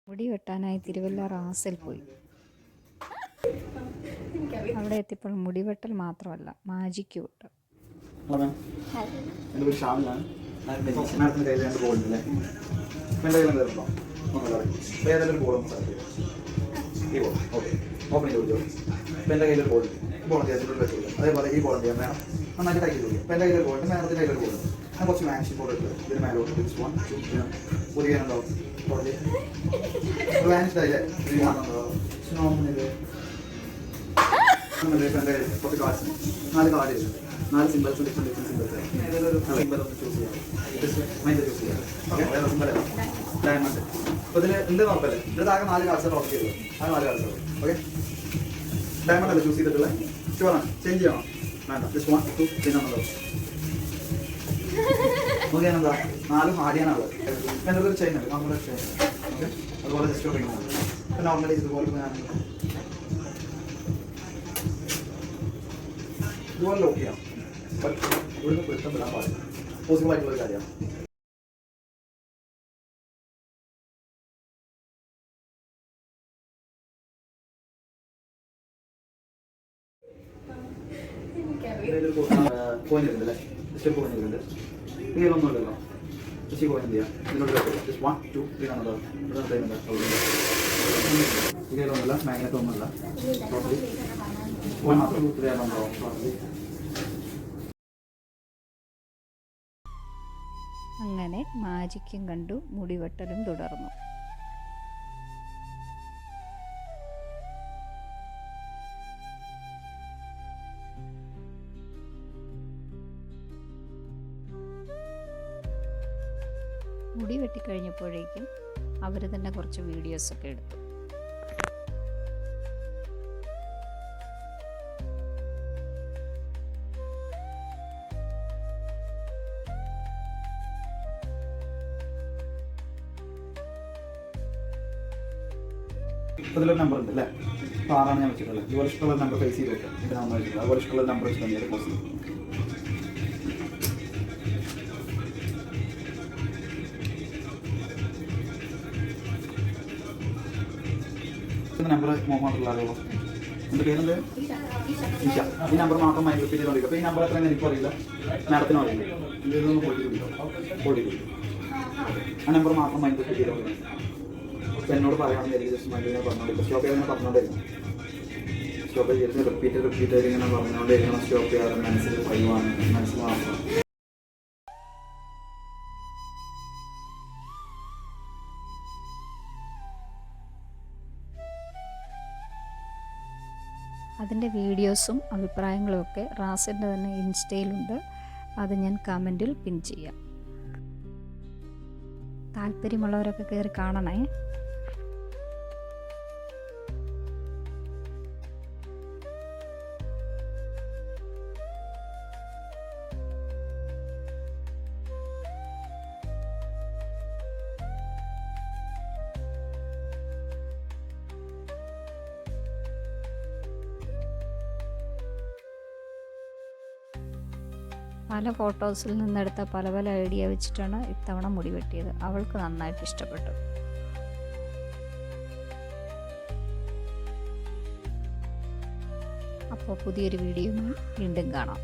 മുടി വെട്ടാനായി തിരുവല്ല റാസിൽ പോയി. അവിടെ എത്തിയപ്പോൾ മുടിവെട്ടൽ മാത്രമല്ല, മാജിക് വെട്ട്. അതേപോലെ ഈ ബോൾ ചെയ്യാൻ വേണം നന്നായിട്ട് കൈ കൊടുക്കും. അപ്പം എൻ്റെ കയ്യിലൊരു ബോളുണ്ട്, മേഡത്തിൻ്റെ കയ്യിലൊരു ബോളുണ്ട്. ഞാൻ കുറച്ച് മാക്സിൻ ബോൾ എടുത്ത് ഇതിന് മേലോട്ട് തിരിച്ചു പോകാൻ പുതിയുണ്ടാവും. വാനിഷ് ആയില്ലേ നോർമലില് എൻ്റെ കുറച്ച് കാർഡ്സ് 4 കാർഡ് ഉണ്ട്. 4 സിമ്പിൾസ് ഡിഫറെൻറ്റ് സിമ്പിൾസ്. ഏതൊരു സിമ്പിൾ ഒന്ന് ചൂസ് ചെയ്യാം. മൈൻഡ് ചൂസ് ചെയ്യാം. ഓക്കെ, വേറെ സിമ്പിളല്ല ഡയമണ്ട്. അപ്പോൾ ഇതിൽ എന്ത് നോക്കല്ലേ, ഇതിൽ ആകെ 4 കാർഡ്സ് ഓഫ് ചെയ്തത്. ആ 4 കാർഡ്സ് ഓക്കെ. ഡയമണ്ട് അല്ലേ ചൂസ് ചെയ്തിട്ടുള്ളത്? ഷുവറാണ്, ചേഞ്ച് ചെയ്യണം വേണ്ട. ജസ്റ്റ് 1 2 3 എന്നുള്ളത് നോക്കിയാൽ എന്താ 4 ഹാരിയാണുള്ളത്. എൻ്റെ ഒരു ചെയിൻ ഉണ്ട്, നമ്മുടെ ചെയിൻ. ഓക്കെ, അതുപോലെ ജസ്റ്റ് റിംഗ് ആണ്. ഇപ്പം നോർമലി ഇതുപോലെ ഇതുപോലെ ലോക്ക് ചെയ്യാം. ബട്ട് ഇവിടുന്ന് പൊരുത്തം വിടാൻ പാടില്ല. പോസിബിൾ ആയിട്ടുള്ളൊരു കാര്യമാണ്. കോയിൻ ഇരുന്നല്ലേ, ജസ്റ്റ് കോയിൻ ഇരുന്നുണ്ട്. ഇതിലൊന്നും ഇല്ലല്ലോ, ജസ്റ്റ് കോയിൻ എന്ത് ചെയ്യാം, ഇതിനോട് ജസ്റ്റ് 1 2 3 ആണല്ലോ. ഇതിലൊന്നുമില്ല, മാഗ്നറ്റ് ഒന്നുമില്ല. 1 2 3 ആണല്ലോ. അങ്ങനെ മാജിക്കും കണ്ടു, മുടിവെട്ടലും തുടർന്നു. മുടി വെട്ടിക്കഴിഞ്ഞപ്പോഴേക്കും അവർ തന്നെ കുറച്ച് വീഡിയോസൊക്കെ എടുത്തു. ഇതിലൊരു നമ്പർ ഉണ്ട് അല്ലേ, അപ്പോൾ 6 ഞാൻ വെച്ചിട്ടുള്ളത്. ഇതുപോലെ ഇഷ്ടമുള്ള നമ്പർ ഫേസ് ചെയ്ത് വെക്കാം. ഇത് നമ്മൾ വെച്ചിട്ടുള്ളത് അതുപോലെ ഇഷ്ടമുള്ള നമ്പർ വെച്ചിട്ടുണ്ട്. പോസ്റ്റ് ചെയ്യും. നമ്പർ മാത്രമല്ലോ. എൻ്റെ പേരെന്ത്? ഈശ. ഈ നമ്പർ മാത്രം മൈൻഡ് റിപ്പീറ്റ് ചെയ്തോണ്ടിരിക്കും. അപ്പോൾ ഈ നമ്പർ എത്രയെന്ന് എനിക്കും അറിയില്ല, മാഡത്തിനും അറിയില്ല. ഇതൊന്ന് ഹോൾഡ് ആ നമ്പർ മാത്രം മൈൻഡ് റിപ്പീറ്റ് ചെയ്തോണ്ടിരിക്കും. അപ്പോൾ എന്നോട് പറയുകയാണെങ്കിൽ ജസ്റ്റ് മൈൻഡിനെ പറഞ്ഞോണ്ടിരിക്കും. സ്റ്റോപ്പ് ചെയ്യാൻ പറഞ്ഞോണ്ടിരിക്കും. സ്റ്റോപ്പ് ചെയ്ത് റിപ്പീറ്റ് ഇങ്ങനെ പറഞ്ഞുകൊണ്ടിരിക്കണം. സ്റ്റോപ്പ് ചെയ്യാതെ മനസ്സിൽ കഴിവാണ്, മനസ്സിൽ മാത്രം. അതിൻ്റെ വീഡിയോസും അഭിപ്രായങ്ങളും ഒക്കെ റാസിൻ്റെ തന്നെ ഇൻസ്റ്റയിലുണ്ട്. അത് ഞാൻ കമൻറ്റിൽ പിൻ ചെയ്യാം. താല്പര്യമുള്ളവരൊക്കെ കയറി കാണണേ. പല ഫോട്ടോസിൽ നിന്നെടുത്ത പല പല ഐഡിയ വെച്ചിട്ടാണ് ഇത്തവണ മുടി വെട്ടിയത്. അവൾക്ക് നന്നായിട്ട് ഇഷ്ടപ്പെട്ടു. അപ്പോൾ പുതിയൊരു വീഡിയോയുമായി വീണ്ടും കാണാം.